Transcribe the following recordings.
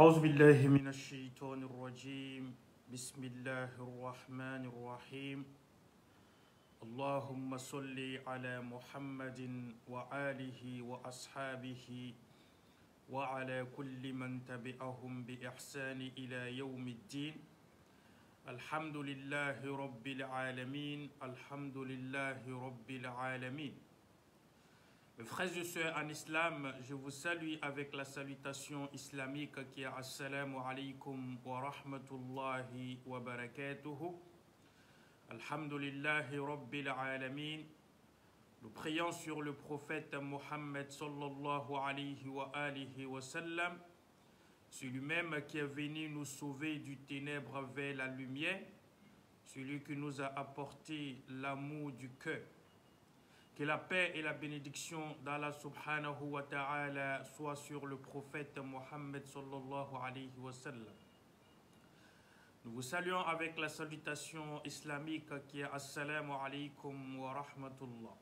أعوذ بالله من الشيطان الرجيم بسم الله الرحمن الرحيم اللهم صل على محمد وآله وأصحابه وعلى كل من تبعهم بإحسان إلى يوم الدين الحمد لله رب العالمين الحمد لله رب العالمين. Mes frères et sœurs en islam, je vous salue avec la salutation islamique qui est Assalamu alaikum wa rahmatullahi wa barakatuhu. Alhamdulillahi rabbil alamin. Nous prions sur le prophète Mohammed sallallahu alayhi wa sallam, celui-même qui est venu nous sauver du ténèbre vers la lumière, celui qui nous a apporté l'amour du cœur. Que la paix et la bénédiction d'Allah subhanahu wa ta'ala soient sur le prophète Mohammed sallallahu alayhi wa sallam. Nous vous saluons avec la salutation islamique qui est Assalamu alaikum wa rahmatullah.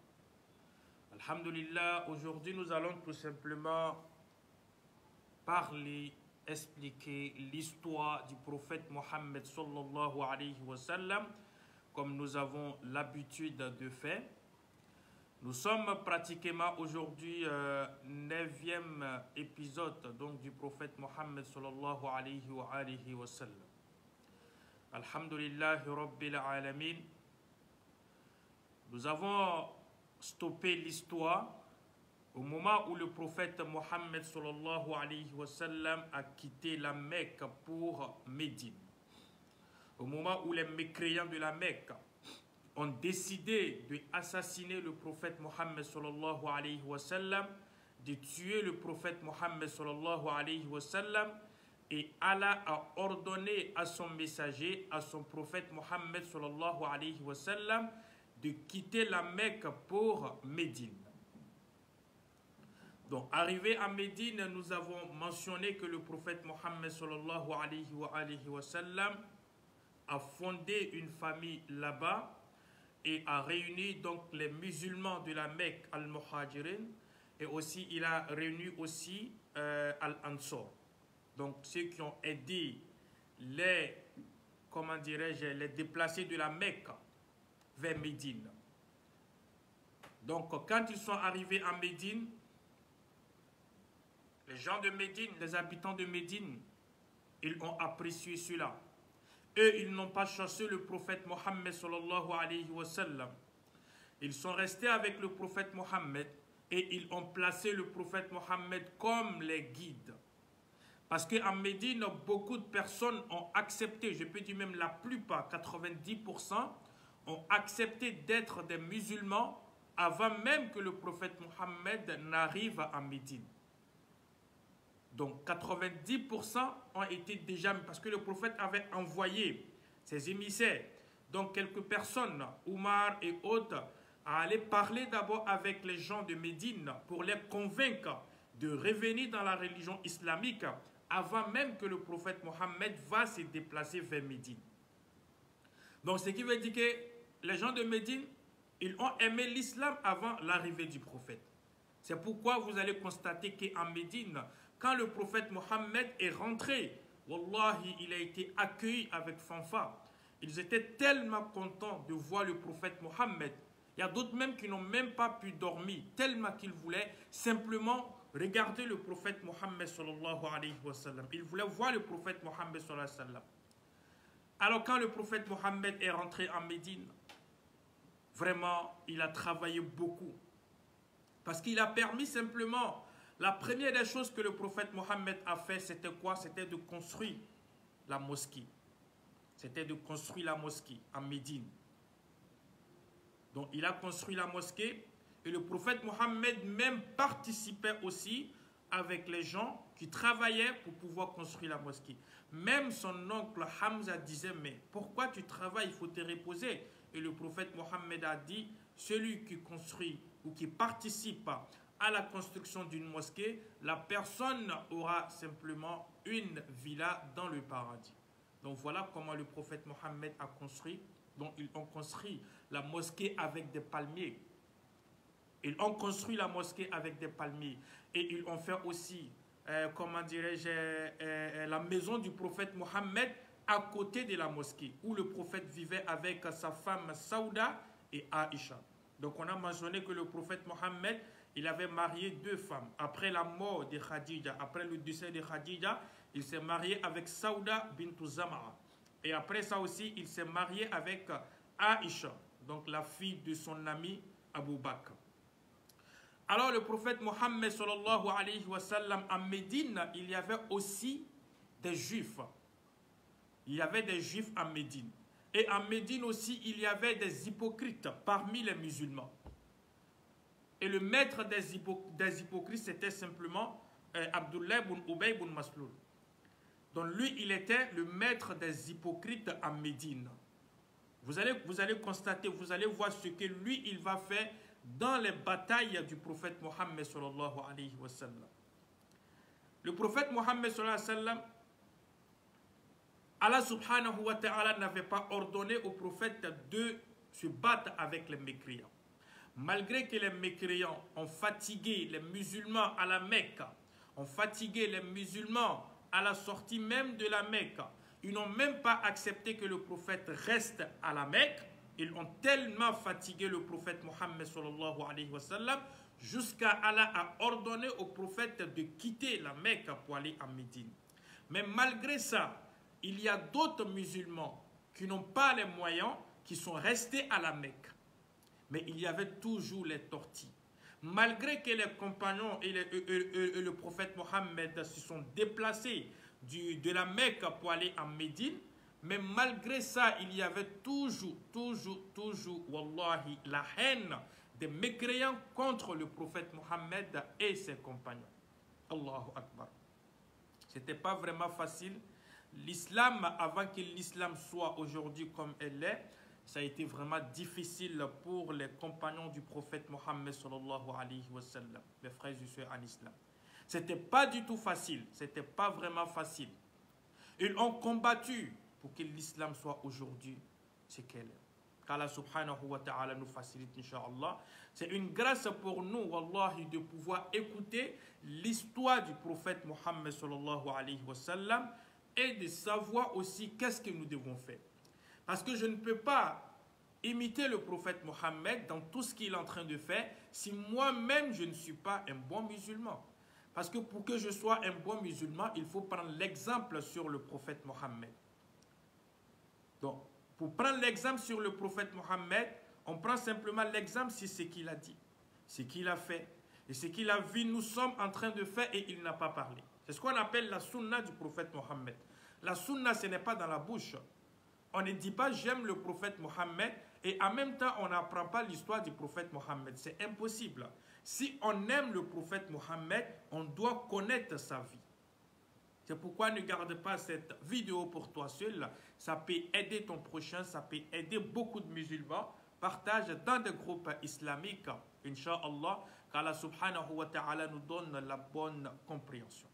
Alhamdulillah, aujourd'hui nous allons tout simplement parler, expliquer l'histoire du prophète Mohammed sallallahu alayhi wa sallam comme nous avons l'habitude de faire. Nous sommes pratiquement aujourd'hui 9e épisode donc, du prophète Mohammed sallallahu alayhi wa sallam. Alhamdulillahi rabbil alamin. Nous avons stoppé l'histoire au moment où le prophète Mohammed sallallahu alayhi wa sallam a quitté la Mecque pour Médine. Au moment où les mécréants de la Mecque ont décidé d'assassiner le prophète Mohammed sallallahu alayhi wa sallam, de tuer le prophète Mohammed sallallahu alayhi wa sallam, et Allah a ordonné à son messager, à son prophète Mohammed sallallahu alayhi wa sallam, de quitter la Mecque pour Médine. Donc, arrivé à Médine, nous avons mentionné que le prophète Mohammed sallallahu alayhi wa sallam a fondé une famille là-bas et a réuni donc les musulmans de la Mecque, al-Muhajirin, et aussi il a réuni aussi al-Ansar. Donc ceux qui ont aidé les, comment dirais-je, les déplacés de la Mecque vers Médine. Donc quand ils sont arrivés à Médine, les gens de Médine, les habitants de Médine, ils ont apprécié cela. Eux, ils n'ont pas chassé le prophète Mohammed sallallahu alayhi wa sallam. Ils sont restés avec le prophète Mohammed et ils ont placé le prophète Mohammed comme les guides. Parce qu'en Médine, beaucoup de personnes ont accepté, je peux dire même la plupart, 90%, ont accepté d'être des musulmans avant même que le prophète Mohammed n'arrive à Médine. Donc 90% ont été déjà, parce que le prophète avait envoyé ses émissaires, donc quelques personnes, Omar et autres, à aller parler d'abord avec les gens de Médine pour les convaincre de revenir dans la religion islamique avant même que le prophète Mohammed va se déplacer vers Médine. Donc ce qui veut dire que les gens de Médine, ils ont aimé l'islam avant l'arrivée du prophète. C'est pourquoi vous allez constater qu'en Médine, quand le prophète Mohammed est rentré, wallahi, il a été accueilli avec fanfare. Ils étaient tellement contents de voir le prophète Mohammed. Il y a d'autres même qui n'ont même pas pu dormir, tellement qu'ils voulaient simplement regarder le prophète Mohammed sallallahu alayhi wa sallam. Ils voulaient voir le prophète Mohammed sallallahu alayhi wa sallam. Alors quand le prophète Mohammed est rentré en Médine, vraiment, il a travaillé beaucoup. Parce qu'il a permis simplement, la première des choses que le prophète Mohammed a fait, c'était quoi? C'était de construire la mosquée. C'était de construire la mosquée en Médine. Donc il a construit la mosquée et le prophète Mohammed même participait aussi avec les gens qui travaillaient pour pouvoir construire la mosquée. Même son oncle Hamza disait, mais pourquoi tu travailles? Il faut te reposer. Et le prophète Mohammed a dit, celui qui construit ou qui participe à la construction d'une mosquée, la personne aura simplement une villa dans le paradis. Donc voilà comment le prophète Mohammed a construit. Donc ils ont construit la mosquée avec des palmiers. Ils ont construit la mosquée avec des palmiers. Et ils ont fait aussi comment dirais-je, la maison du prophète Mohammed à côté de la mosquée, où le prophète vivait avec sa femme Saouda et Aïcha. Donc on a mentionné que le prophète Mohammed, il avait marié 2 femmes. Après la mort de Khadija, après le décès de Khadija, il s'est marié avec Saouda bint Zama'a. Et après ça aussi, il s'est marié avec Aïcha, donc la fille de son ami Abu Bakr. Alors le prophète Mohammed sallallahu alayhi wa sallam, à Médine, il y avait aussi des juifs. Il y avait des juifs à Médine. Et à Médine aussi, il y avait des hypocrites parmi les musulmans. Et le maître des hypocrites, c'était simplement Abdullah ibn Ubay ibn Masloul. Donc lui, il était le maître des hypocrites à Médine. Vous allez constater, vous allez voir ce que lui, il va faire dans les batailles du prophète Mohammed sallallahu alayhi wa sallam. Le prophète Mohammed sallallahu alayhi wa sallam, Allah subhanahu wa ta'ala n'avait pas ordonné au prophète de se battre avec les mécréants. Malgré que les mécréants ont fatigué les musulmans à la Mecque, ont fatigué les musulmans à la sortie même de la Mecque, ils n'ont même pas accepté que le prophète reste à la Mecque. Ils ont tellement fatigué le prophète Mohammed sallallahu alayhi wa sallam jusqu'à Allah a ordonné au prophète de quitter la Mecque pour aller à Médine. Mais malgré ça, il y a d'autres musulmans qui n'ont pas les moyens, qui sont restés à la Mecque. Mais il y avait toujours les tortilles. Malgré que les compagnons et le prophète Mohammed se sont déplacés de la Mecque pour aller à Médine, mais malgré ça, il y avait toujours, wallahi, la haine des mécréants contre le prophète Mohammed et ses compagnons. Allahu Akbar. C'était pas vraiment facile. L'islam, avant que l'islam soit aujourd'hui comme elle est, ça a été vraiment difficile pour les compagnons du prophète Mohammed sallallahu alayhi wa sallam, les frères et sœurs en islam. C'était pas du tout facile, c'était pas vraiment facile. Ils ont combattu pour que l'islam soit aujourd'hui ce qu'elle est. Qu'Allah subhanahu wa ta'ala nous facilite, incha'Allah. C'est une grâce pour nous, wallahi, de pouvoir écouter l'histoire du prophète Mohammed sallallahu alayhi wa sallam et de savoir aussi qu'est-ce que nous devons faire. Parce que je ne peux pas imiter le prophète Mohammed dans tout ce qu'il est en train de faire si moi-même je ne suis pas un bon musulman. Parce que pour que je sois un bon musulman, il faut prendre l'exemple sur le prophète Mohammed. Donc, pour prendre l'exemple sur le prophète Mohammed, on prend simplement l'exemple sur ce qu'il a dit, ce qu'il a fait. Et ce qu'il a vu, nous sommes en train de faire et il n'a pas parlé. C'est ce qu'on appelle la sunna du prophète Mohammed. La sunna, ce n'est pas dans la bouche. On ne dit pas j'aime le prophète Mohammed et en même temps on n'apprend pas l'histoire du prophète Mohammed. C'est impossible. Si on aime le prophète Mohammed, on doit connaître sa vie. C'est pourquoi ne garde pas cette vidéo pour toi seul. Ça peut aider ton prochain, ça peut aider beaucoup de musulmans. Partage dans des groupes islamiques, Inch'Allah, qu'Allah subhanahu wa ta'ala nous donne la bonne compréhension.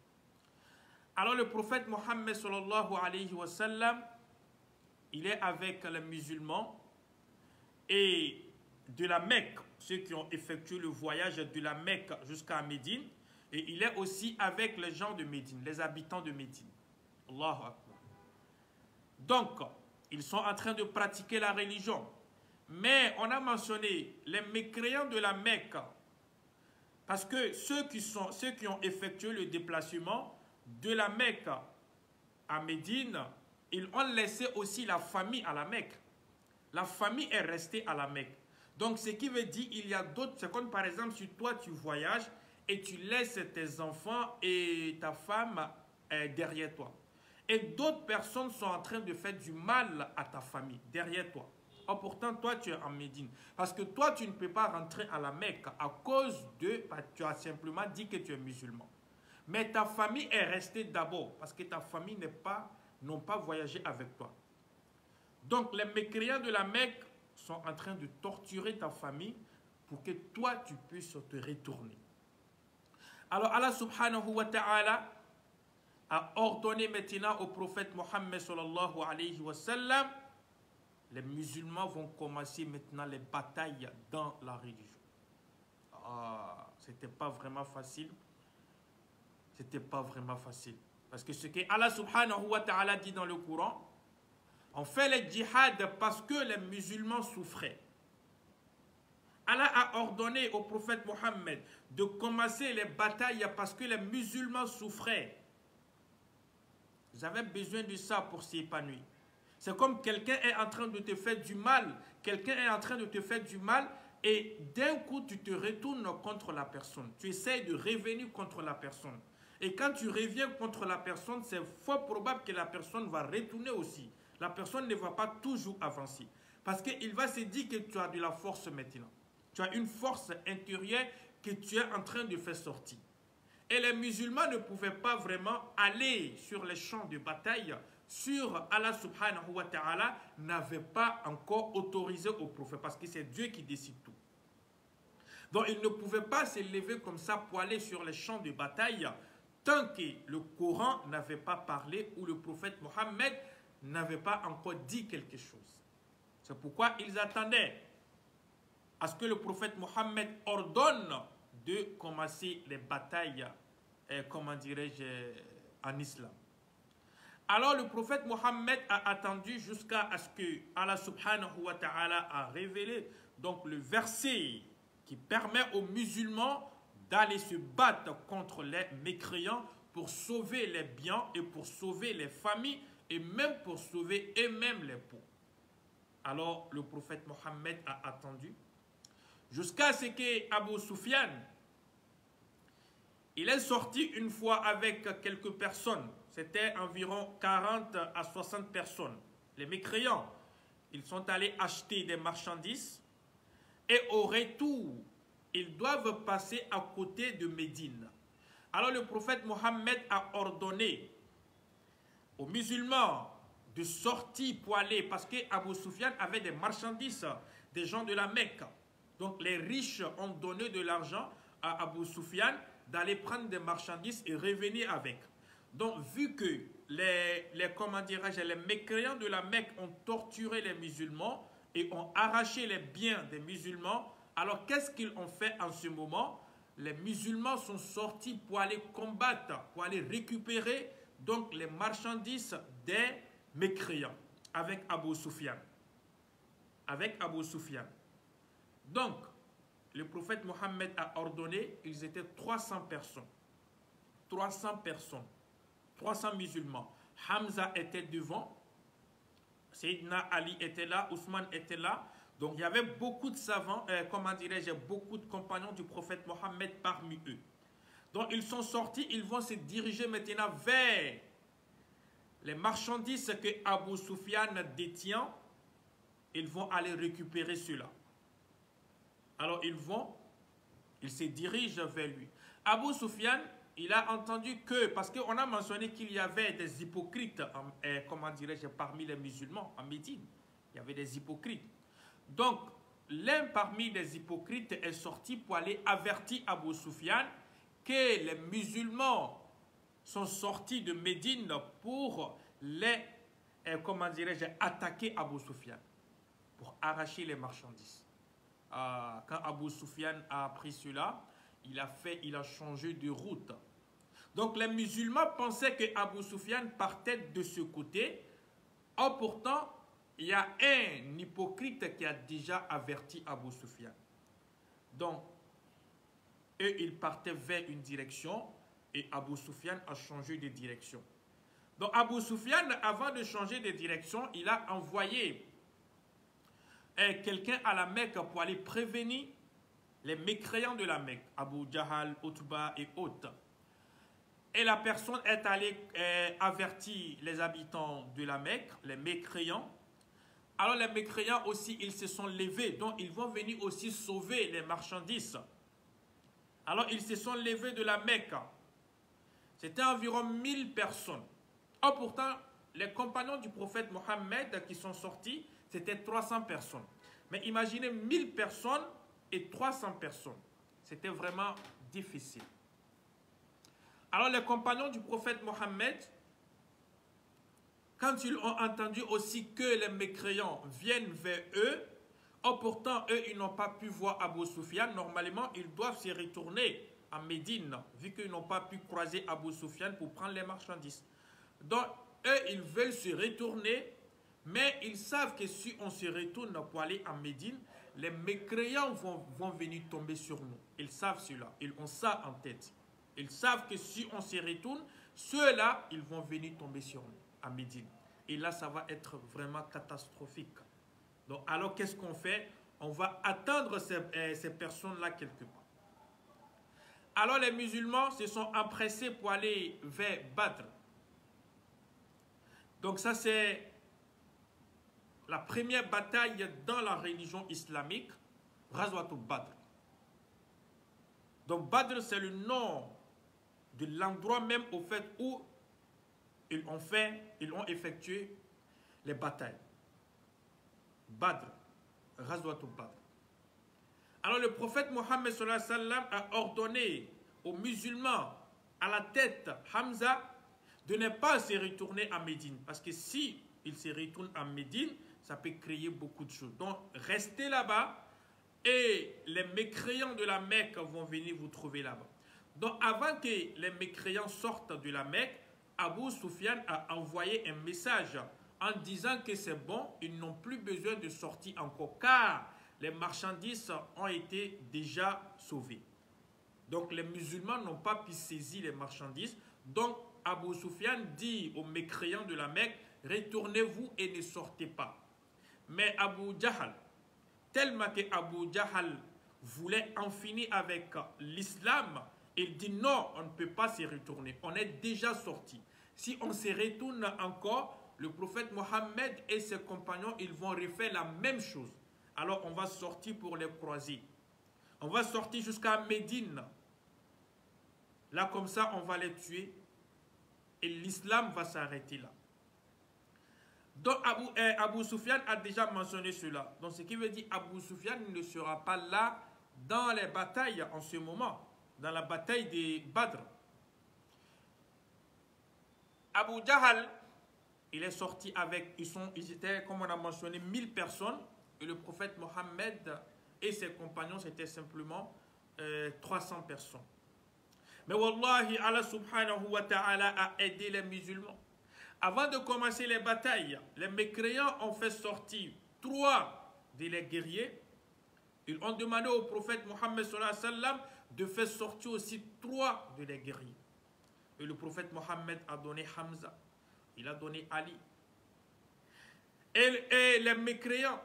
Alors le prophète Mohammed sallallahu alayhi wa sallam, il est avec les musulmans et de la Mecque, ceux qui ont effectué le voyage de la Mecque jusqu'à Médine, et il est aussi avec les gens de Médine, les habitants de Médine. Allahu Akbar. Donc, ils sont en train de pratiquer la religion. Mais on a mentionné les mécréants de la Mecque, parce que ceux qui ont effectué le déplacement de la Mecque à Médine, ils ont laissé aussi la famille à la Mecque. La famille est restée à la Mecque. Donc, ce qui veut dire il y a d'autres... C'est comme par exemple, si toi, tu voyages et tu laisses tes enfants et ta femme derrière toi. Et d'autres personnes sont en train de faire du mal à ta famille derrière toi. Or, pourtant, toi, tu es en Médine. Parce que toi, tu ne peux pas rentrer à la Mecque à cause de... Tu as simplement dit que tu es musulman. Mais ta famille est restée d'abord parce que ta famille n'ont pas voyagé avec toi. Donc, les mécréants de la Mecque sont en train de torturer ta famille pour que toi, tu puisses te retourner. Alors, Allah subhanahu wa ta'ala a ordonné maintenant au prophète Mohammed sallallahu alayhi wa sallam, les musulmans vont commencer maintenant les batailles dans la religion. C'était pas vraiment facile. Ce n'était pas vraiment facile. Parce que ce que Allah subhanahu wa ta'ala dit dans le Coran, on fait les djihad parce que les musulmans souffraient. Allah a ordonné au prophète Mohammed de commencer les batailles parce que les musulmans souffraient. Vous avez besoin de ça pour s'épanouir. C'est comme quelqu'un est en train de te faire du mal. Quelqu'un est en train de te faire du mal et d'un coup tu te retournes contre la personne. Tu essaies de revenir contre la personne. Et quand tu reviens contre la personne, c'est fort probable que la personne va retourner aussi. La personne ne va pas toujours avancer. Parce qu'il va se dire que tu as de la force maintenant. Tu as une force intérieure que tu es en train de faire sortir. Et les musulmans ne pouvaient pas vraiment aller sur les champs de bataille. Sur Allah subhanahu wa ta'ala n'avait pas encore autorisé au prophète. Parce que c'est Dieu qui décide tout. Donc ils ne pouvaient pas se lever comme ça pour aller sur les champs de bataille tant que le Coran n'avait pas parlé ou le prophète Mohammed n'avait pas encore dit quelque chose. C'est pourquoi ils attendaient à ce que le prophète Mohammed ordonne de commencer les batailles, comment dirais-je, en islam. Alors le prophète Mohammed a attendu jusqu'à ce que Allah subhanahu wa ta'ala a révélé donc le verset qui permet aux musulmans d'aller se battre contre les mécréants pour sauver les biens et pour sauver les familles et même pour sauver eux-mêmes les peaux. Alors le prophète Mohammed a attendu jusqu'à ce que Abu Sufyan, il est sorti une fois avec quelques personnes. C'était environ 40 à 60 personnes. Les mécréants, ils sont allés acheter des marchandises et au retour, ils doivent passer à côté de Médine. Alors le prophète Mohammed a ordonné aux musulmans de sortir pour aller, parce que Abu Sufyan avait des marchandises, des gens de la Mecque. Donc les riches ont donné de l'argent à Abu Sufyan d'aller prendre des marchandises et revenir avec. Donc vu que les mécréants de la Mecque ont torturé les musulmans et ont arraché les biens des musulmans, alors qu'est-ce qu'ils ont fait en ce moment? Les musulmans sont sortis pour aller combattre, pour aller récupérer donc les marchandises des mécréants avec Abu Sufyan. Avec Abu Sufyan. Donc, le prophète Mohammed a ordonné, ils étaient 300 personnes. 300 personnes. 300 musulmans. Hamza était devant. Sayyidina Ali était là. Ousmane était là. Donc, il y avait beaucoup de savants, beaucoup de compagnons du prophète Mohammed parmi eux. Donc, ils sont sortis, ils vont se diriger maintenant vers les marchandises que Abu Sufyan détient. Ils vont aller récupérer cela. Alors, ils se dirigent vers lui. Abu Sufyan, il a entendu que, parce qu'on a mentionné qu'il y avait des hypocrites, parmi les musulmans en Médine. Il y avait des hypocrites. Donc, l'un parmi les hypocrites est sorti pour aller avertir Abu Sufyan que les musulmans sont sortis de Médine pour attaquer Abu Sufyan, pour arracher les marchandises. Quand Abu Sufyan a appris cela, il a changé de route. Donc, les musulmans pensaient que Abu Sufyan partait de ce côté. Or, pourtant, il y a un hypocrite qui a déjà averti Abu Sufyan. Donc, eux, ils partaient vers une direction et Abu Sufyan a changé de direction. Donc, Abu Sufyan, avant de changer de direction, il a envoyé quelqu'un à la Mecque pour aller prévenir les mécréants de la Mecque, Abu Jahal, Utba et autres. Et la personne est allée avertir les habitants de la Mecque, les mécréants. Alors les mécréants aussi, ils se sont levés, donc ils vont venir aussi sauver les marchandises. Alors ils se sont levés de la Mecque. C'était environ 1000 personnes. Or pourtant, les compagnons du prophète Mohammed qui sont sortis, c'était 300 personnes. Mais imaginez 1000 personnes et 300 personnes. C'était vraiment difficile. Alors les compagnons du prophète Mohammed, quand ils ont entendu aussi que les mécréants viennent vers eux, or pourtant eux ils n'ont pas pu voir Abu Sufyan, normalement ils doivent se retourner à Médine, vu qu'ils n'ont pas pu croiser Abu Sufyan pour prendre les marchandises. Donc, eux, ils veulent se retourner, mais ils savent que si on se retourne pour aller à Médine, les mécréants vont venir tomber sur nous. Ils savent cela, ils ont ça en tête. Ils savent que si on se retourne, ceux-là, ils vont venir tomber sur nous, à Médine. Et là, ça va être vraiment catastrophique. Donc, alors, qu'est-ce qu'on fait? On va attendre ces personnes-là quelque part. Alors, les musulmans se sont empressés pour aller vers Badr. Donc, ça, c'est la première bataille dans la religion islamique, Ghazwatul Badr. Donc, Badr, c'est le nom de l'endroit même au fait où ils ont effectué les batailles. Badr, Ghazwatul Badr. Alors le prophète Mohammed sallallahu alayhi wa sallam a ordonné aux musulmans, à la tête Hamza, de ne pas se retourner à Médine. Parce que si ils se retournent à Médine, ça peut créer beaucoup de choses. Donc restez là-bas et les mécréants de la Mecque vont venir vous trouver là-bas. Donc avant que les mécréants sortent de la Mecque, Abu Sufyan a envoyé un message en disant que c'est bon, ils n'ont plus besoin de sortir encore, car les marchandises ont été déjà sauvées. Donc les musulmans n'ont pas pu saisir les marchandises. Donc Abu Sufyan dit aux mécréants de la Mecque, retournez-vous et ne sortez pas. Mais Abu Jahl, tellement que Abu Jahl voulait en finir avec l'islam, il dit non, on ne peut pas se retourner, on est déjà sorti. Si on se retourne encore, le prophète Mohammed et ses compagnons, ils vont refaire la même chose. Alors on va sortir pour les croiser. On va sortir jusqu'à Médine. Là comme ça, on va les tuer. Et l'islam va s'arrêter là. Donc Abu Sufyan a déjà mentionné cela. Donc ce qui veut dire Abu Sufyan ne sera pas là dans les batailles en ce moment. Dans la bataille de Badr. Abu Jahl, il est sorti avec, ils étaient, comme on a mentionné, 1000 personnes. Et le prophète Mohammed et ses compagnons, c'était simplement 300 personnes. Mais Wallahi, Allah subhanahu wa ta'ala a aidé les musulmans. Avant de commencer les batailles, les mécréants ont fait sortir 3 de les guerriers. Ils ont demandé au prophète Mohammed sallallahu alayhi wa sallam de faire sortir aussi 3 de les guerriers. Et le prophète Mohammed a donné Hamza. Il a donné Ali. Et les mécréants,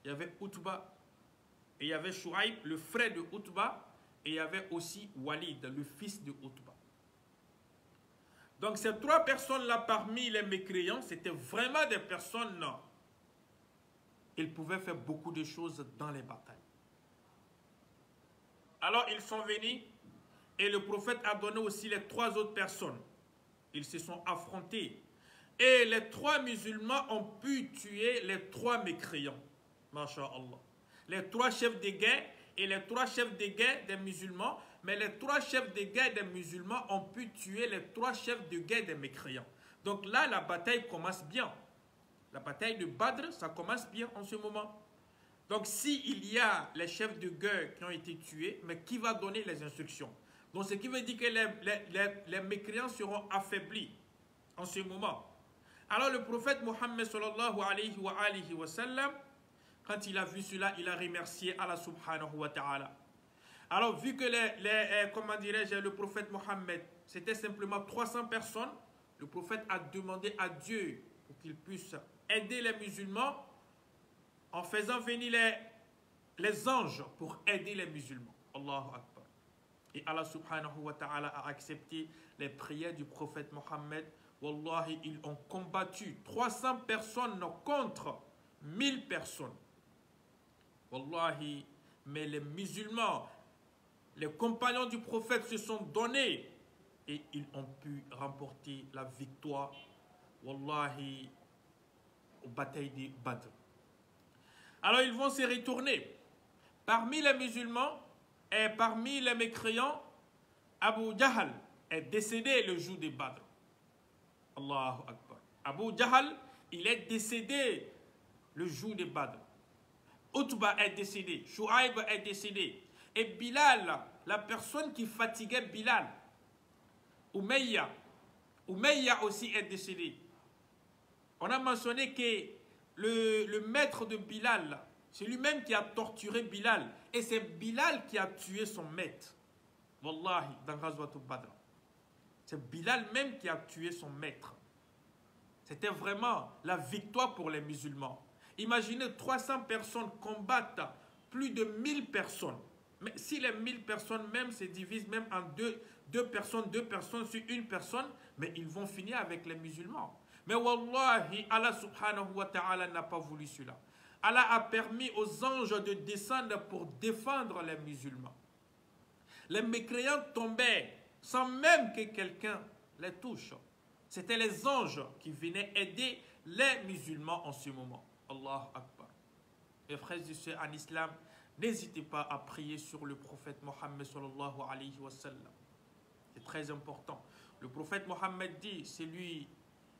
il y avait Utba, et il y avait Shuaib, le frère de Utba, et il y avait aussi Walid, le fils de Utba. Donc ces 3 personnes-là parmi les mécréants, c'était vraiment des personnes, ils pouvaient faire beaucoup de choses dans les batailles. Alors ils sont venus, et le prophète a donné aussi les 3 autres personnes. Ils se sont affrontés. Et les 3 musulmans ont pu tuer les 3 mécréants. Masha'Allah. Les 3 chefs de guerre et les 3 chefs de guerre des musulmans. Mais les 3 chefs de guerre des musulmans ont pu tuer les 3 chefs de guerre des mécréants. Donc là, la bataille commence bien. La bataille de Badr, ça commence bien en ce moment. Donc s'il y a les chefs de guerre qui ont été tués, mais qui va donner les instructions? Donc ce qui veut dire que les mécréants seront affaiblis en ce moment. Alors le prophète Mohammed sallallahu alayhi wa sallam, quand il a vu cela, il a remercié Allah subhanahu wa ta'ala. Alors vu que le prophète Mohammed, c'était simplement 300 personnes, le prophète a demandé à Dieu pour qu'il puisse aider les musulmans en faisant venir les anges pour aider les musulmans. Allahu Akbar. Et Allah subhanahu wa ta'ala a accepté les prières du prophète Mohammed. Wallahi, ils ont combattu 300 personnes contre 1000 personnes. Wallahi, mais les musulmans, les compagnons du prophète se sont donnés et ils ont pu remporter la victoire. Wallahi, aux batailles de Badr. Alors ils vont se retourner. Parmi les musulmans, et parmi les mécréants, Abu Jahl est décédé le jour de Badr. Allahu Akbar. Abu Jahl, il est décédé le jour de Badr. Utba est décédé. Shuaib est décédé. Et Bilal la personne qui fatiguait Bilal, Umayya. Umayya aussi est décédé. On a mentionné que le maître de Bilal, c'est lui-même qui a torturé Bilal. Et c'est Bilal qui a tué son maître. Wallahi, dans Ghazwat Badr. C'est Bilal même qui a tué son maître. C'était vraiment la victoire pour les musulmans. Imaginez 300 personnes combattent plus de 1000 personnes. Mais si les 1000 personnes même se divisent même en deux personnes sur une personne, mais ils vont finir avec les musulmans. Mais wallahi, Allah subhanahu wa ta'ala n'a pas voulu cela. Allah a permis aux anges de descendre pour défendre les musulmans. Les mécréants tombaient sans même que quelqu'un les touche. C'était les anges qui venaient aider les musulmans en ce moment. Allah Akbar. Et frères et sœurs en islam, n'hésitez pas à prier sur le prophète Mohammed sallallahu alayhi wa sallam. C'est très important. Le prophète Mohammed dit, c'est lui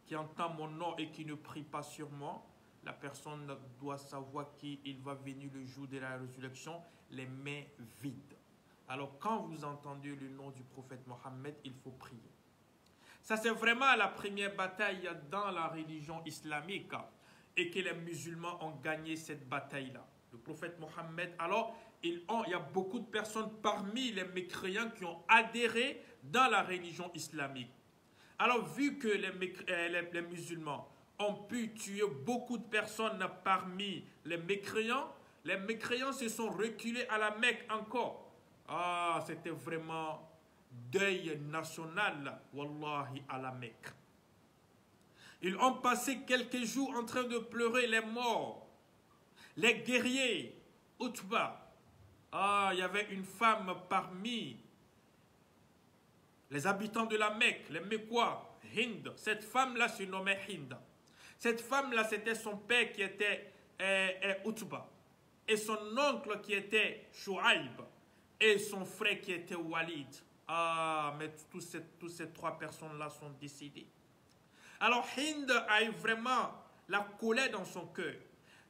qui entend mon nom et qui ne prie pas sur moi. La personne doit savoir qu'il va venir le jour de la résurrection, les mains vides. Alors quand vous entendez le nom du prophète Mohammed, il faut prier. Ça c'est vraiment la première bataille dans la religion islamique et que les musulmans ont gagné cette bataille-là. Le prophète Mohammed, alors il y a beaucoup de personnes parmi les mécréants qui ont adhéré dans la religion islamique. Alors vu que les musulmans ont pu tuer beaucoup de personnes parmi les mécréants se sont reculés à la Mecque encore. Ah, c'était vraiment deuil national, wallahi, à la Mecque. Ils ont passé quelques jours en train de pleurer les morts, les guerriers, Utba. Ah, il y avait une femme parmi les habitants de la Mecque, les Mecquois, Hind. Cette femme-là se nommait Hind. Cette femme-là, c'était son père qui était Utba. Et son oncle qui était Shu'aib. Et son frère qui était Walid. Ah, mais toutes ces trois personnes-là sont décédées. Alors Hind a eu vraiment la colère dans son cœur.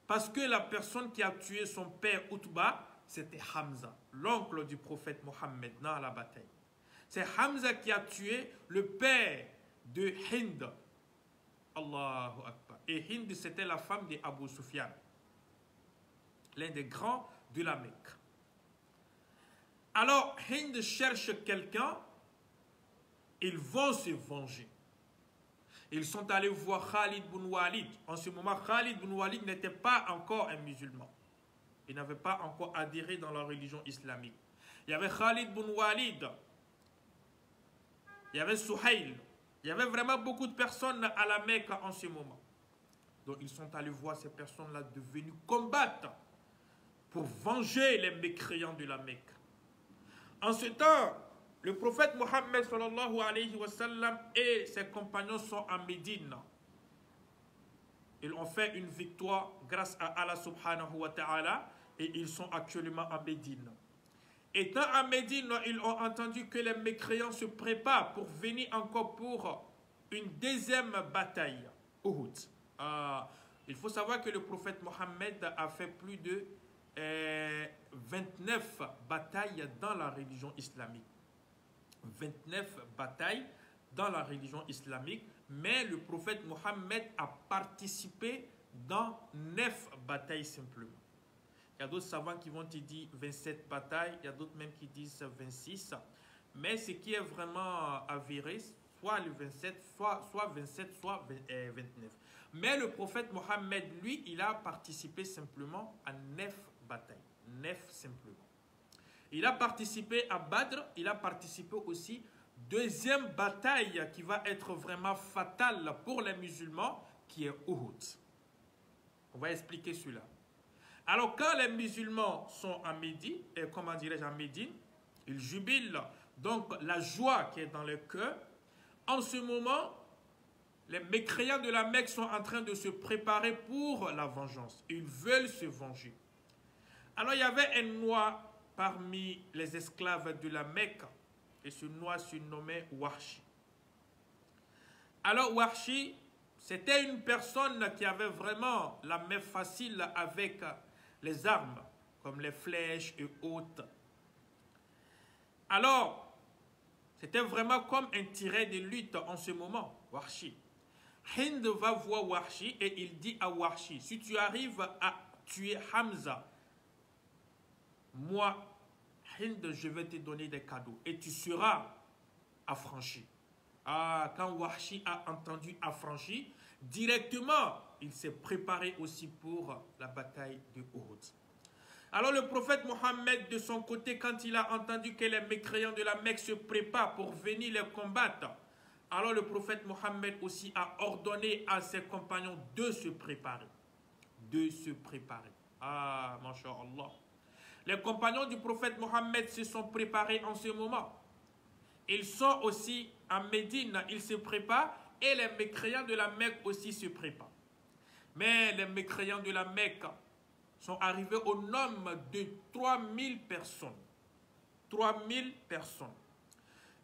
Parce que la personne qui a tué son père Utba, c'était Hamza, l'oncle du prophète Mohammed dans la bataille. C'est Hamza qui a tué le père de Hind. Allahu Akbar. Et Hind, c'était la femme d'Abu Sufyan, l'un des grands de la Mecque. Alors, Hind cherche quelqu'un, ils vont se venger. Ils sont allés voir Khalid bin Walid. En ce moment, Khalid bin Walid n'était pas encore un musulman. Il n'avait pas encore adhéré dans la religion islamique. Il y avait Khalid bin Walid. Il y avait Suhail. Il y avait vraiment beaucoup de personnes à la Mecque en ce moment. Donc ils sont allés voir ces personnes-là devenues combattre pour venger les mécréants de la Mecque. En ce temps, le prophète Mohammed sallallahu alayhi wa sallam et ses compagnons sont à Médine. Ils ont fait une victoire grâce à Allah subhanahu wa ta'ala et ils sont actuellement à Médine. Étant à Médine, ils ont entendu que les mécréants se préparent pour venir encore pour une deuxième bataille, Uhud. Il faut savoir que le prophète Mohammed a fait plus de 29 batailles dans la religion islamique. 29 batailles dans la religion islamique, mais le prophète Mohammed a participé dans 9 batailles simplement. Il y a d'autres savants qui vont te dire 27 batailles, il y a d'autres même qui disent 26. Mais ce qui est vraiment avéré, soit le 27, soit 27, soit 29. Mais le prophète Mohammed, lui, il a participé simplement à 9 batailles. 9 simplement. Il a participé à Badr, il a participé aussi deuxième bataille qui va être vraiment fatale pour les musulmans, qui est Uhud. On va expliquer cela. Alors quand les musulmans sont à Médine, comment dirais-je, à Médine, ils jubilent donc la joie qui est dans leur cœur. En ce moment, les mécréants de la Mecque sont en train de se préparer pour la vengeance. Ils veulent se venger. Alors il y avait un noir parmi les esclaves de la Mecque et ce noir se nommait Wahshi. Alors Wahshi, c'était une personne qui avait vraiment la main facile avec les armes, comme les flèches et autres. Alors, c'était vraiment comme un terrain de lutte en ce moment, Wahshi. Hind va voir Wahshi et il dit à Wahshi, si tu arrives à tuer Hamza, moi, Hind, je vais te donner des cadeaux et tu seras affranchi. Ah, quand Wahshi a entendu affranchi, directement, il s'est préparé aussi pour la bataille de Uhud. Alors le prophète Mohammed, de son côté, quand il a entendu que les mécréants de la Mecque se préparent pour venir les combattre, alors le prophète Mohammed aussi a ordonné à ses compagnons de se préparer. De se préparer. Ah, masha'Allah. Les compagnons du prophète Mohammed se sont préparés en ce moment. Ils sont aussi à Médine, ils se préparent et les mécréants de la Mecque aussi se préparent. Mais les mécréants de la Mecque sont arrivés au nombre de 3000 personnes. 3000 personnes.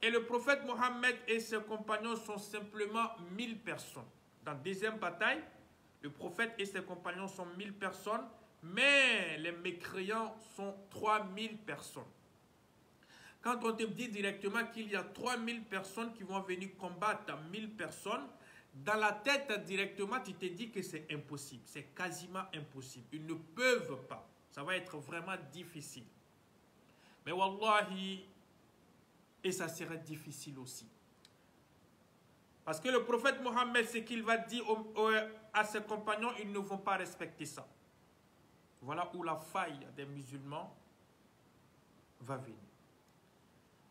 Et le prophète Mohammed et ses compagnons sont simplement 1000 personnes. Dans la deuxième bataille, le prophète et ses compagnons sont 1000 personnes, mais les mécréants sont 3000 personnes. Quand on te dit directement qu'il y a 3000 personnes qui vont venir combattre 1000 personnes, dans la tête directement, tu te dis que c'est impossible. C'est quasiment impossible. Ils ne peuvent pas. Ça va être vraiment difficile. Mais wallahi, et ça serait difficile aussi. Parce que le prophète Mohammed, ce qu'il va dire à ses compagnons, ils ne vont pas respecter ça. Voilà où la faille des musulmans va venir.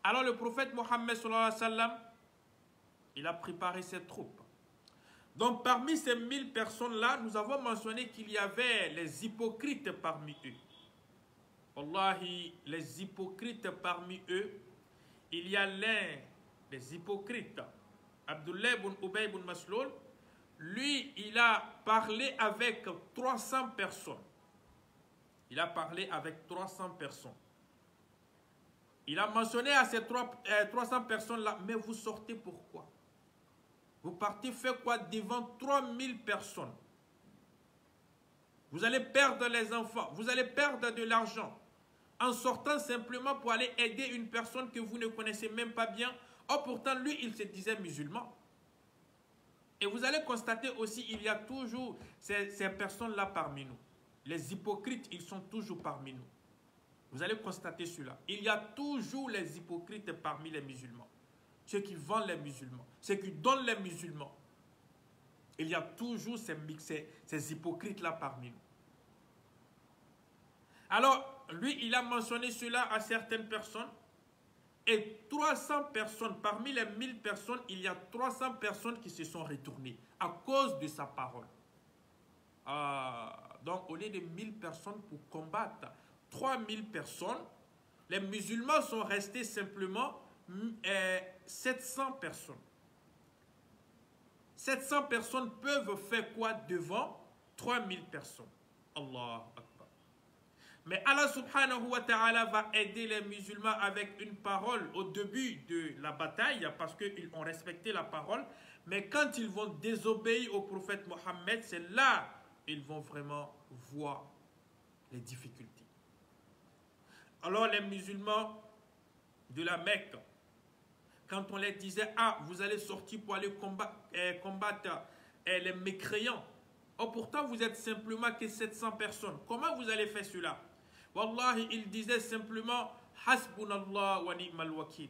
Alors le prophète Mohammed, sallallahu alayhi wa sallam, il a préparé ses troupes. Donc parmi ces 1000 personnes-là, nous avons mentionné qu'il y avait les hypocrites parmi eux. Wallahi, les hypocrites parmi eux, il y a l'un des hypocrites, Abdullah ibn Ubay ibn Masloul, lui, il a parlé avec 300 personnes. Il a parlé avec 300 personnes. Il a mentionné à ces 300 personnes-là, mais vous sortez pourquoi? Vous partez faire quoi devant 3000 personnes? Vous allez perdre les enfants, vous allez perdre de l'argent en sortant simplement pour aller aider une personne que vous ne connaissez même pas bien. Or pourtant, lui, il se disait musulman. Et vous allez constater aussi, il y a toujours ces personnes-là parmi nous. Les hypocrites, ils sont toujours parmi nous. Vous allez constater cela. Il y a toujours les hypocrites parmi les musulmans. Ceux qui vendent les musulmans, ceux qui donnent les musulmans. Il y a toujours ces hypocrites-là parmi nous. Alors, lui, il a mentionné cela à certaines personnes. Et 300 personnes, parmi les 1000 personnes, il y a 300 personnes qui se sont retournées à cause de sa parole. Donc, au lieu de 1000 personnes pour combattre 3000 personnes, les musulmans sont restés simplement 700 personnes. 700 personnes peuvent faire quoi devant 3000 personnes? Allah Akbar. Mais Allah subhanahu wa ta'ala va aider les musulmans avec une parole au début de la bataille parce qu'ils ont respecté la parole. Mais quand ils vont désobéir au prophète Mohammed, c'est là qu'ils vont vraiment voir les difficultés. Alors les musulmans de la Mecque, quand on leur disait, ah, vous allez sortir pour aller combattre les mécréants. Oh, pourtant, vous êtes simplement que 700 personnes. Comment vous allez faire cela? Wallahi, il disait simplement, Hasbunallah wa ni'mal wakil.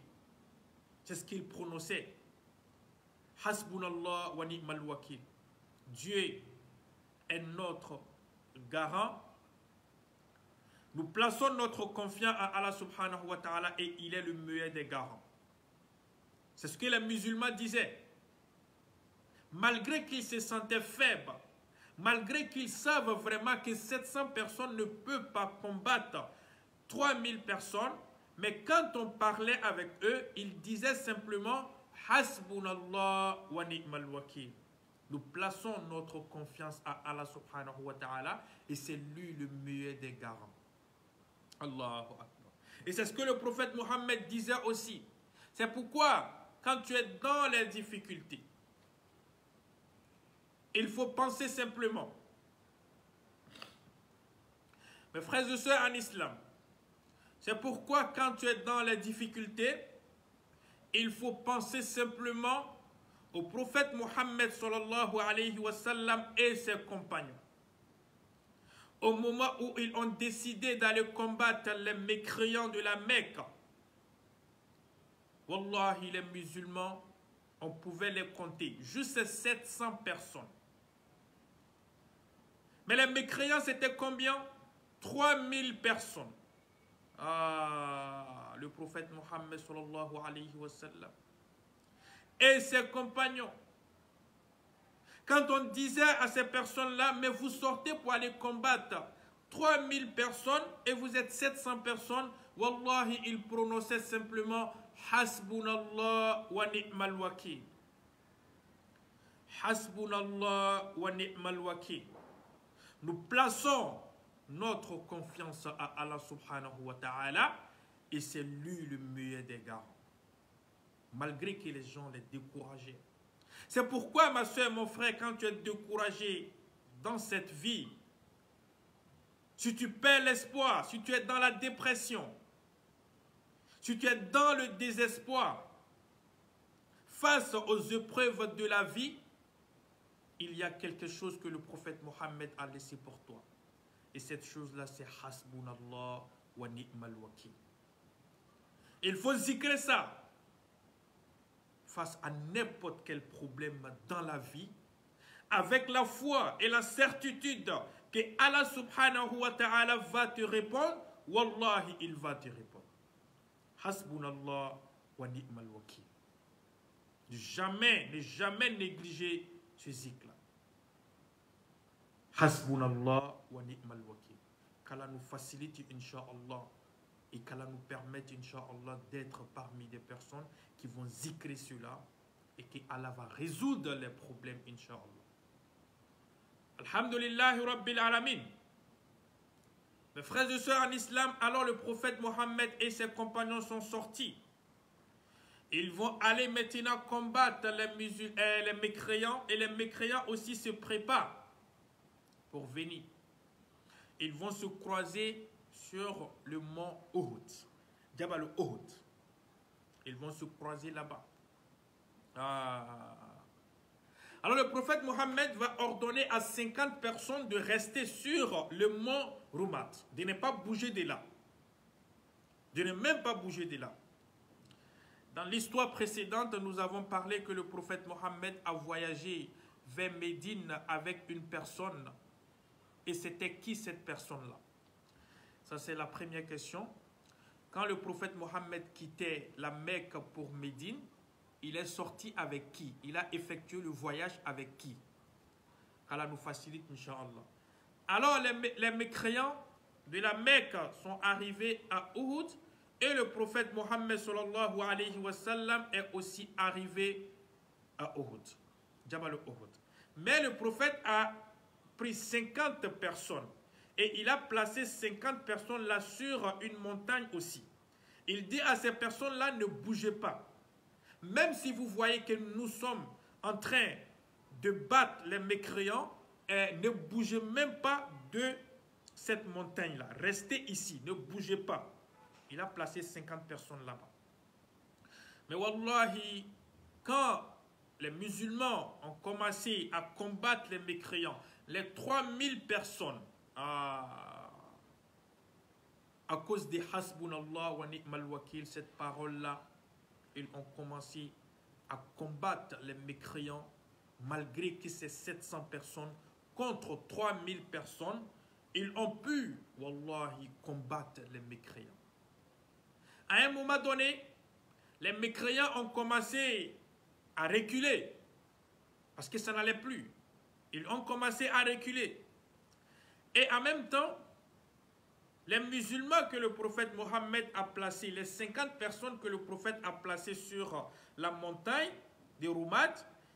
C'est ce qu'il prononçait. Hasbunallah wa ni'mal wakil. Dieu est notre garant. Nous plaçons notre confiance à Allah subhanahu wa ta'ala et il est le meilleur des garants. C'est ce que les musulmans disaient. Malgré qu'ils se sentaient faibles, malgré qu'ils savent vraiment que 700 personnes ne peuvent pas combattre 3000 personnes, mais quand on parlait avec eux, ils disaient simplement Hasbunallah wa ni'mal wakil. Nous plaçons notre confiance à Allah subhanahu wa ta'ala et c'est lui le meilleur des garants. Allahu Akbar. Et c'est ce que le prophète Mohammed disait aussi. C'est pourquoi, quand tu es dans les difficultés, il faut penser simplement. Mes frères et sœurs en islam, C'est pourquoi quand tu es dans les difficultés, il faut penser simplement au prophète Mohammed sallallahu alayhi wa sallam et ses compagnons. Au moment où ils ont décidé d'aller combattre les mécréants de la Mecque, wallahi, les musulmans, on pouvait les compter, juste 700 personnes. Mais les mécréants, c'était combien? 3000 personnes. Ah, le prophète Mohammed sallallahu alayhi wa sallam et ses compagnons. Quand on disait à ces personnes-là, mais vous sortez pour aller combattre 3000 personnes et vous êtes 700 personnes, wallahi, ils prononçaient simplement Hasbunallah wa ni'mal wakil. Hasbunallah wa ni'mal wakil. Nous plaçons notre confiance à Allah subhanahu wa ta'ala et c'est lui le meilleur des garants. Malgré que les gens les décourageaient. C'est pourquoi, ma soeur et mon frère, quand tu es découragé dans cette vie, si tu perds l'espoir, si tu es dans la dépression, si tu es dans le désespoir, face aux épreuves de la vie, il y a quelque chose que le prophète Mohammed a laissé pour toi. Et cette chose-là, c'est Hasbunallah wa ni'mal wakil. Il faut zikrer ça. Face à n'importe quel problème dans la vie, avec la foi et la certitude que Allah subhanahu wa ta'ala va te répondre, wallahi, il va te répondre. Hasbunallah wa ni'mal wakil. Ne jamais négliger ce zikr-là. Hasbunallah wa ni'mal wakil. Qu'Allah nous facilite, incha'Allah, et qu'Allah nous permette, incha'Allah, d'être parmi des personnes qui vont zikrer cela et qu'Allah va résoudre les problèmes, incha'Allah. Alhamdulillahi Rabbil Alamin. Mes frères et sœurs en islam, alors le prophète Mohammed et ses compagnons sont sortis. Ils vont aller maintenant combattre les mécréants et les mécréants aussi se préparent pour venir. Ils vont se croiser sur le mont Uhud, Jabal Uhud. Ils vont se croiser là-bas. Alors le prophète Mohammed va ordonner à 50 personnes de rester sur le mont Rumat, de ne pas bouger de là. De ne même pas bouger de là. Dans l'histoire précédente, nous avons parlé que le prophète Mohammed a voyagé vers Médine avec une personne. Et c'était qui cette personne-là? Ça, c'est la première question. Quand le prophète Mohammed quittait la Mecque pour Médine, il est sorti avec qui? Il a effectué le voyage avec qui? qu'Allah nous facilite, Inch'Allah. Alors les mécréants de la Mecque sont arrivés à Uhud et le prophète Mohammed sallallahu alayhi wa sallam est aussi arrivé à Uhud, Jabal Uhud. Mais le prophète a pris 50 personnes et il a placé 50 personnes là sur une montagne aussi. Il dit à ces personnes-là, ne bougez pas. Même si vous voyez que nous sommes en train de battre les mécréants, ne bougez même pas de cette montagne-là. Restez ici, ne bougez pas. Il a placé 50 personnes là-bas. Mais wallahi, quand les musulmans ont commencé à combattre les mécréants, les 3000 personnes, à cause des Hasbunallah wa ni'mal wakil, cette parole-là, ils ont commencé à combattre les mécréants, malgré que ces 700 personnes contre 3000 personnes, ils ont pu, wallahi, combattre les mécréants. À un moment donné, les mécréants ont commencé à reculer, parce que ça n'allait plus. Ils ont commencé à reculer. Et en même temps, les musulmans que le prophète Mohammed a placés, les 50 personnes que le prophète a placées sur la montagne de Rumat,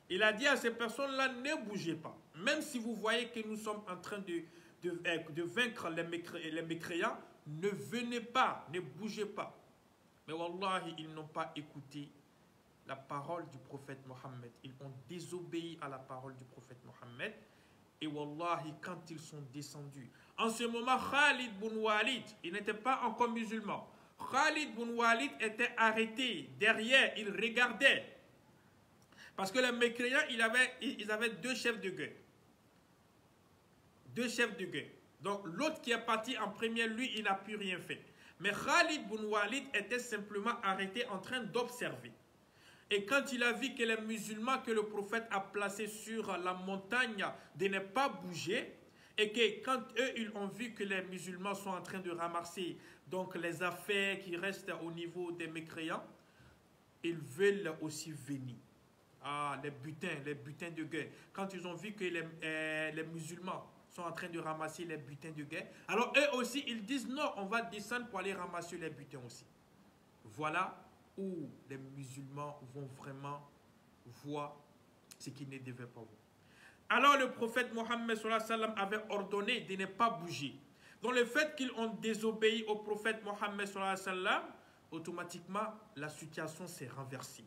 il a dit à ces personnes-là, ne bougez pas. Même si vous voyez que nous sommes en train de vaincre les mécréants, ne venez pas, ne bougez pas. Mais wallahi, ils n'ont pas écouté la parole du prophète Mohammed. Ils ont désobéi à la parole du prophète Mohammed. Et wallahi, quand ils sont descendus, en ce moment, Khalid bin Walid, il n'était pas encore musulman. Khalid bin Walid était arrêté. Derrière, il regardait. Parce que les mécréants, ils avaient deux chefs de guerre. Deux chefs de guerre. Donc l'autre qui est parti en premier, lui, il n'a pu rien faire. Mais Khalid bin Walid était simplement arrêté en train d'observer. Et quand il a vu que les musulmans que le prophète a placés sur la montagne de ne pas bouger, et que quand eux, ils ont vu que les musulmans sont en train de ramasser donc les affaires qui restent au niveau des mécréants, ils veulent aussi venir. Ah, les butins de guerre. Quand ils ont vu que les musulmans sont en train de ramasser les butins de guerre, alors eux aussi, ils disent non, on va descendre pour aller ramasser les butins aussi. Voilà où les musulmans vont vraiment voir ce qu'ils ne devaient pas voir. Alors le prophète Mohammed avait ordonné de ne pas bouger. Donc le fait qu'ils ont désobéi au prophète Mohammed, automatiquement la situation s'est renversée.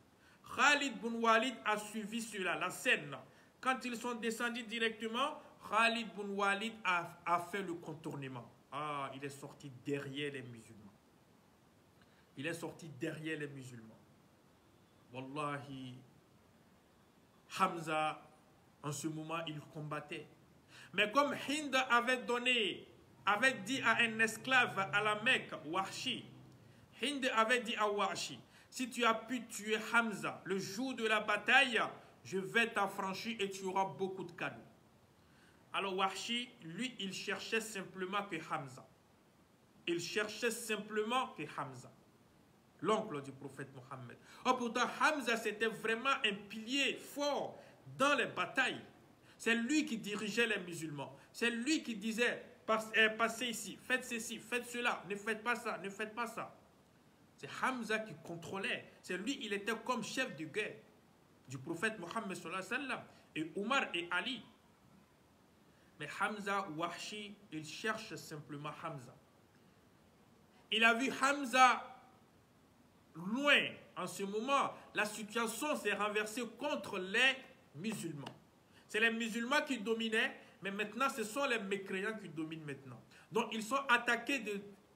Khalid bin Walid a suivi cela, la scène. Quand ils sont descendus directement, Khalid bin Walid a fait le contournement. Ah, il est sorti derrière les musulmans. Il est sorti derrière les musulmans. Wallahi, Hamza, en ce moment, il combattait. Mais comme Hind avait dit à un esclave à la Mecque, Wahshi, Hind avait dit à Wahshi, si tu as pu tuer Hamza le jour de la bataille, je vais t'affranchir et tu auras beaucoup de cadeaux. Alors Wahshi, lui, il cherchait simplement que Hamza. Il cherchait simplement que Hamza, l'oncle du prophète Mohammed. Oh, pourtant, Hamza, c'était vraiment un pilier fort dans les batailles. C'est lui qui dirigeait les musulmans. C'est lui qui disait, passez ici, faites ceci, faites cela, ne faites pas ça, ne faites pas ça. C'est Hamza qui contrôlait. C'est lui, il était comme chef de guerre du prophète Mohammed sallallahu alayhi wa sallam, et Omar et Ali. Mais Hamza, Wahshi, il cherche simplement Hamza. Il a vu Hamza loin. En ce moment, la situation s'est renversée contre les musulmans. C'est les musulmans qui dominaient, mais maintenant, ce sont les mécréants qui dominent maintenant. Donc, ils sont attaqués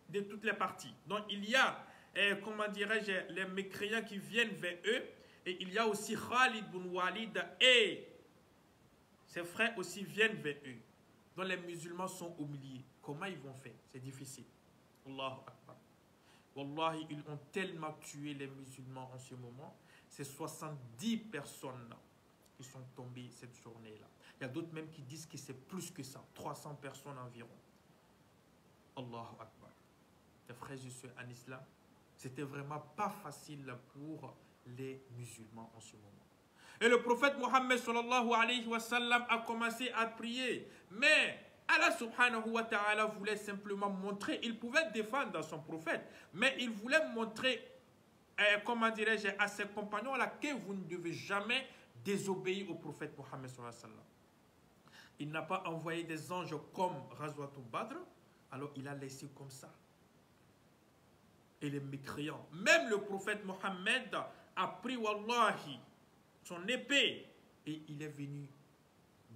de toutes les parties. Donc, il y a, comment dirais-je, les mécréants qui viennent vers eux, et il y a aussi Khalid bin Walid et ses frères aussi viennent vers eux. Donc, les musulmans sont au milieu. Comment ils vont faire? C'est difficile. Allahu Akbar. Wallahi, ils ont tellement tué les musulmans en ce moment. C'est 70 personnes qui sont tombées cette journée-là. Il y a d'autres même qui disent que c'est plus que ça. 300 personnes environ. Allahu Akbar. Les frères et sœurs en islam, c'était vraiment pas facile pour les musulmans en ce moment. Et le prophète Mohammed sallallahu alayhi wa sallam a commencé à prier. Mais Allah subhanahu wa ta'ala voulait simplement montrer, il pouvait défendre son prophète, mais il voulait montrer, comment dirais-je, à ses compagnons-là que vous ne devez jamais désobéir au prophète Mohammed sallallahu alayhi wa sallam. Il n'a pas envoyé des anges comme Ghazwatul Badr, alors il a laissé comme ça. Et les mécréants, même le prophète Mohammed a pris, wallahi, son épée et il est venu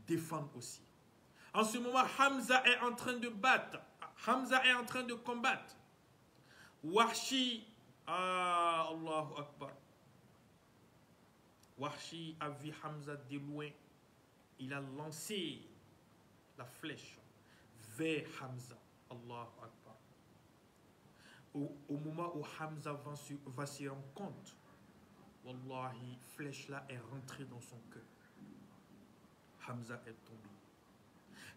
défendre aussi. En ce moment, Hamza est en train de battre. Hamza est en train de combattre. Wahshi, Allahu Akbar. Wahshi a vu Hamza de loin. Il a lancé la flèche vers Hamza. Allahu Akbar. Au moment où Hamza va se rendre compte, wallahi, flèche là est rentrée dans son cœur. Hamza est tombé.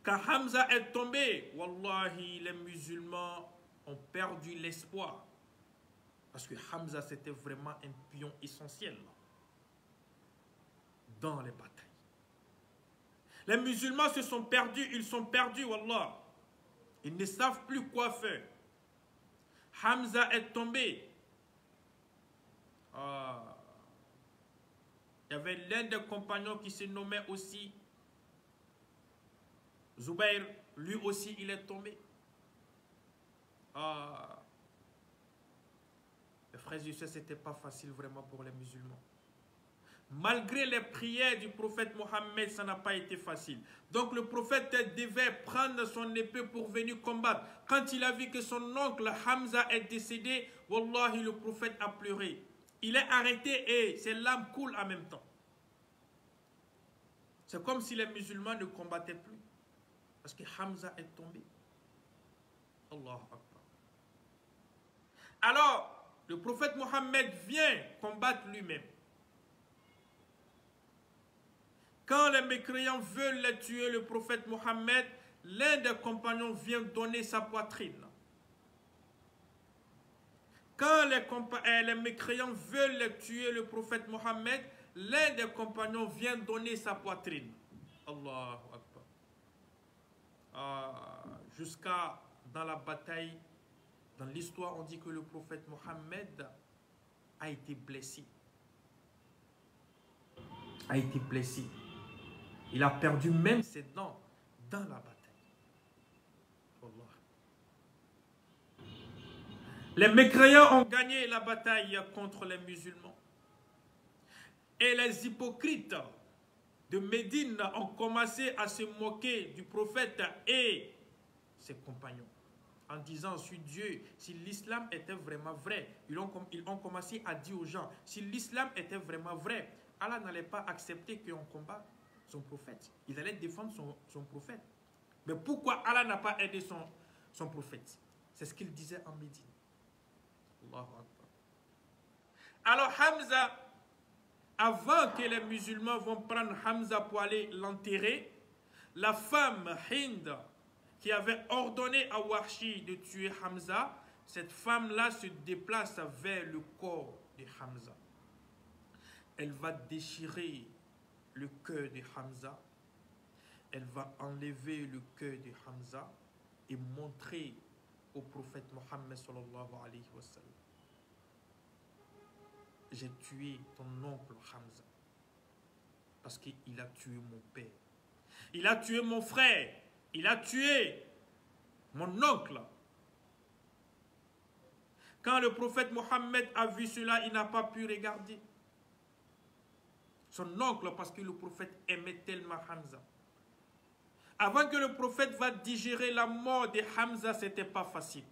Quand Hamza est tombé, wallahi, les musulmans ont perdu l'espoir. Parce que Hamza, c'était vraiment un pion essentiel dans les batailles. Les musulmans se sont perdus, ils sont perdus, wallah. Ils ne savent plus quoi faire. Hamza est tombé. Il y avait l'un des compagnons qui se nommait aussi Zubayr, lui aussi, il est tombé. Les frères et sœurs, ce n'était pas facile vraiment pour les musulmans. Malgré les prières du prophète Mohammed, ça n'a pas été facile. Donc le prophète devait prendre son épée pour venir combattre. Quand il a vu que son oncle Hamza est décédé, wallahi, le prophète a pleuré. Il est arrêté et ses larmes coulent en même temps. C'est comme si les musulmans ne combattaient plus. Parce que Hamza est tombé. Allahu Akbar. Alors, le prophète Mohammed vient combattre lui-même. Quand les mécréants veulent tuer le prophète Mohammed, l'un des compagnons vient donner sa poitrine. Quand les mécréants veulent tuer le prophète Mohammed, l'un des compagnons vient donner sa poitrine. Allahu Akbar. Jusqu'à dans la bataille, dans l'histoire, on dit que le prophète Mohammed a été blessé. Il a perdu même ses dents dans la bataille. Les mécréants ont gagné la bataille contre les musulmans. Et les hypocrites de Médine ont commencé à se moquer du prophète et ses compagnons. En disant, si Dieu, si l'islam était vraiment vrai, ils ont commencé à dire aux gens, si l'islam était vraiment vrai, Allah n'allait pas accepter qu'on combatte son prophète. Il allait défendre son prophète. Mais pourquoi Allah n'a pas aidé son prophète? C'est ce qu'il disait en Médine. Allahu Akbar. Alors Hamza, avant que les musulmans vont prendre Hamza pour aller l'enterrer, la femme Hind, qui avait ordonné à Wahshi de tuer Hamza, cette femme-là se déplace vers le corps de Hamza. Elle va déchirer le cœur de Hamza. Elle va enlever le cœur de Hamza et montrer au prophète Mohammed sallallahu alayhi wa sallam: j'ai tué ton oncle Hamza parce qu'il a tué mon père. Il a tué mon frère. Il a tué mon oncle. Quand le prophète Mohammed a vu cela, il n'a pas pu regarder son oncle parce que le prophète aimait tellement Hamza. Avant que le prophète va digérer la mort de Hamza, ce n'était pas facile.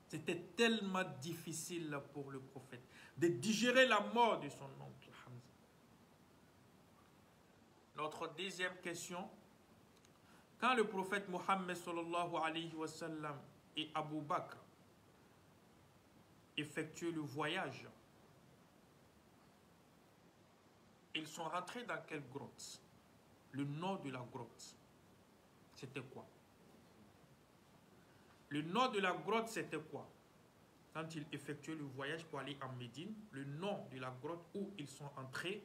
C'était tellement difficile pour le prophète de digérer la mort de son oncle Hamza. Notre deuxième question: quand le prophète Mohammed sallallahu alayhi wa sallam et Abu Bakr effectuaient le voyage, ils sont rentrés dans quelle grotte? Le nom de la grotte, c'était quoi? Le nom de la grotte, c'était quoi? Quand ils effectuaient le voyage pour aller en Médine, le nom de la grotte où ils sont entrés,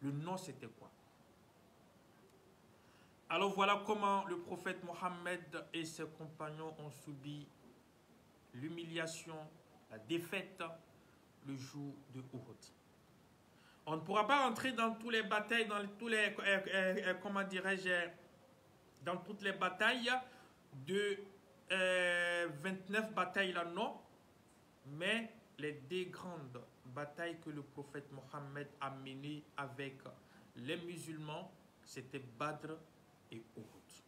le nom, c'était quoi? Alors voilà comment le prophète Mohammed et ses compagnons ont subi l'humiliation, la défaite le jour de Uhud. On ne pourra pas rentrer dans toutes les batailles, dans tous les, comment dirais-je, dans toutes les batailles de 29 batailles là, non, mais les deux grandes batailles que le prophète Mohammed a menées avec les musulmans, c'était Badr et Uhud.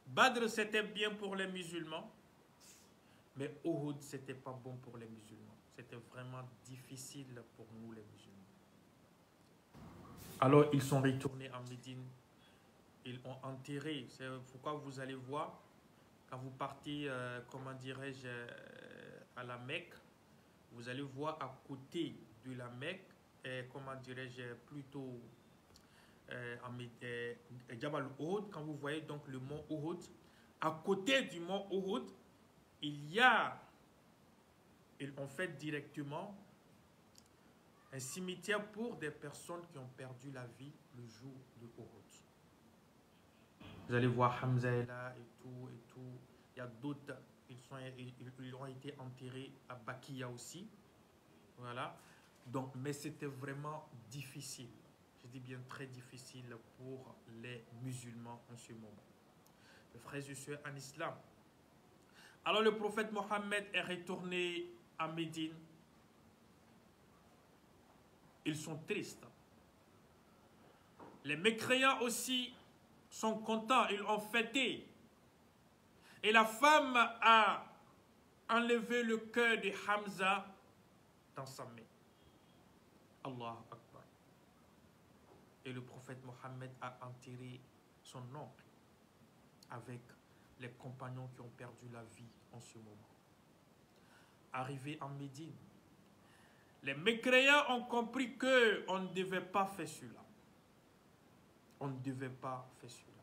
Badr, c'était bien pour les musulmans, mais Uhud, c'était pas bon pour les musulmans. C'était vraiment difficile pour nous les musulmans. Alors, ils sont retournés en Médine. Ils ont enterré. C'est pourquoi vous allez voir, quand vous partez, comment dirais-je, à la Mecque, vous allez voir à côté de la Mecque, comment dirais-je, plutôt Jabal Uhud, quand vous voyez donc le mont Uhud, à côté du mont Uhud, ils ont fait directement un cimetière pour des personnes qui ont perdu la vie le jour de Uhud. Vous allez voir Hamza est là et tout. Il y a d'autres, ils ont été enterrés à Bakiya aussi. Voilà. Donc, mais c'était vraiment difficile. Je dis bien très difficile pour les musulmans en ce moment. Les frères et sœurs en islam. Alors le prophète Mohammed est retourné à Médine. ils sont tristes. Les mécréants aussi sont contents, ils ont fêté. Et la femme a enlevé le cœur de Hamza dans sa main. Allah Akbar. Et le prophète Mohammed a enterré son oncle avec les compagnons qui ont perdu la vie en ce moment. Arrivé en Médine, les mécréants ont compris qu'on ne devait pas faire cela. On ne devait pas faire cela.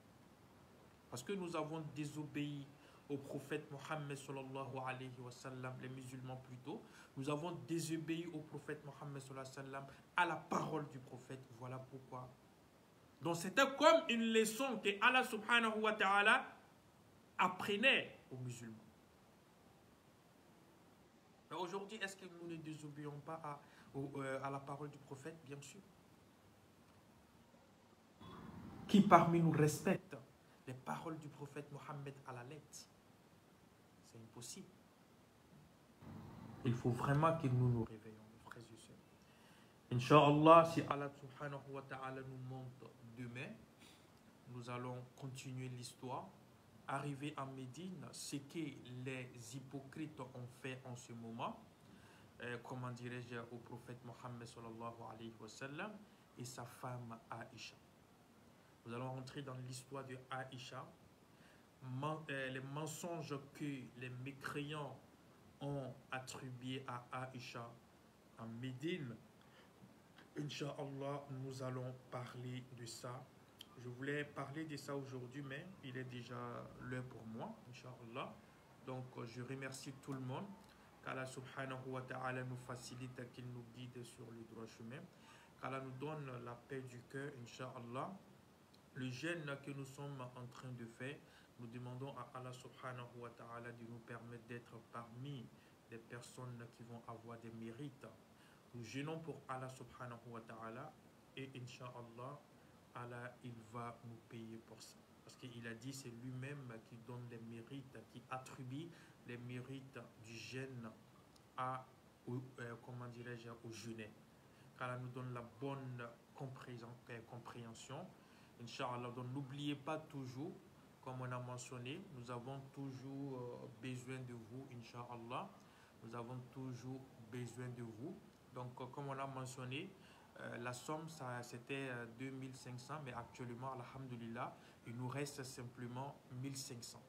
Parce que nous avons désobéi au prophète Mohammed sallallahu alayhi wa sallam, les musulmans plutôt. Nous avons désobéi au prophète Mohammed sallallahu alayhi wa sallam, à la parole du prophète. Voilà pourquoi. Donc c'était comme une leçon que Allah subhanahu wa ta'ala apprenait aux musulmans. Mais aujourd'hui, est-ce que nous ne désobéissons pas à la parole du prophète? Bien sûr. Qui parmi nous respecte les paroles du prophète Mohammed à la lettre? C'est impossible. Il faut vraiment que nous nous réveillons, frères et sœurs. Inch'Allah, si Allah subhanahu wa ta'ala nous montre demain, nous allons continuer l'histoire. Arrivé en Médine, ce que les hypocrites ont fait en ce moment, comment dirais-je, au prophète Mohammed sallallahu alayhi wa sallam et sa femme Aïcha. Nous allons rentrer dans l'histoire de Aïcha, les mensonges que les mécréants ont attribués à Aïcha en Médine. Inch'Allah, nous allons parler de ça. Je voulais parler de ça aujourd'hui, mais il est déjà l'heure pour moi, Inch'Allah. Donc, je remercie tout le monde. Qu'Allah subhanahu wa ta'ala nous facilite, qu'il nous guide sur le droit chemin. Qu'Allah nous donne la paix du cœur, Inch'Allah. Le jeûne que nous sommes en train de faire, nous demandons à Allah subhanahu wa ta'ala de nous permettre d'être parmi les personnes qui vont avoir des mérites. Nous jeûnons pour Allah subhanahu wa ta'ala et Inch'Allah, Allah, il va nous payer pour ça. Parce qu'il a dit, c'est lui-même qui donne les mérites, qui attribue les mérites du jeûne comment dirais-je, au jeûneur. Qu'Allah nous donne la bonne compréhension. Inch'Allah, donc n'oubliez pas toujours, comme on a mentionné, nous avons toujours besoin de vous, Inch'Allah. Nous avons toujours besoin de vous. Donc, comme on a mentionné, la somme, c'était 2500, mais actuellement, alhamdulillah, il nous reste simplement 1500.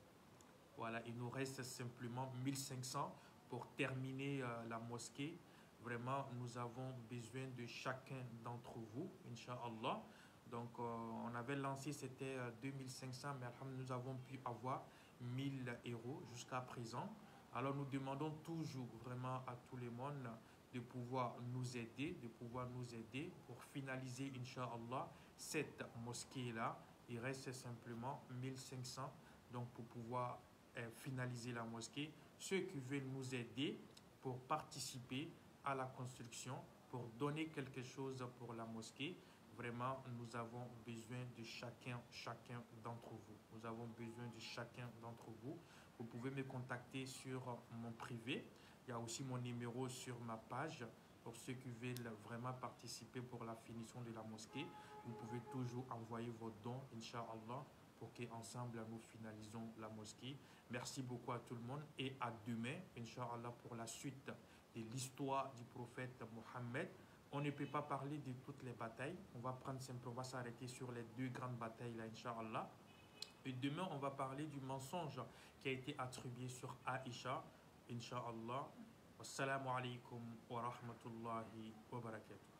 Voilà, il nous reste simplement 1500 pour terminer la mosquée. Vraiment, nous avons besoin de chacun d'entre vous, Inch'Allah. Donc, on avait lancé, c'était 2500, mais alhamdulillah, nous avons pu avoir 1000 € jusqu'à présent. Alors, nous demandons toujours vraiment à tout le monde de pouvoir nous aider, pour finaliser, Inch'Allah, cette mosquée-là. Il reste simplement 1500, donc pour pouvoir finaliser la mosquée. Ceux qui veulent nous aider pour participer à la construction, pour donner quelque chose pour la mosquée, vraiment, nous avons besoin de chacun d'entre vous. Nous avons besoin de chacun d'entre vous. Vous pouvez me contacter sur mon privé. Il y a aussi mon numéro sur ma page pour ceux qui veulent vraiment participer pour la finition de la mosquée. Vous pouvez toujours envoyer vos dons, Inch'Allah, pour qu'ensemble nous finalisons la mosquée. Merci beaucoup à tout le monde et à demain, Inch'Allah, pour la suite de l'histoire du prophète Mohammed. On ne peut pas parler de toutes les batailles. On va s'arrêter sur les 2 grandes batailles là, Inch'Allah. Et demain, on va parler du mensonge qui a été attribué sur Aïcha, Inch'Allah. Wassalamu alaikum wa rahmatullahi wa barakatuh.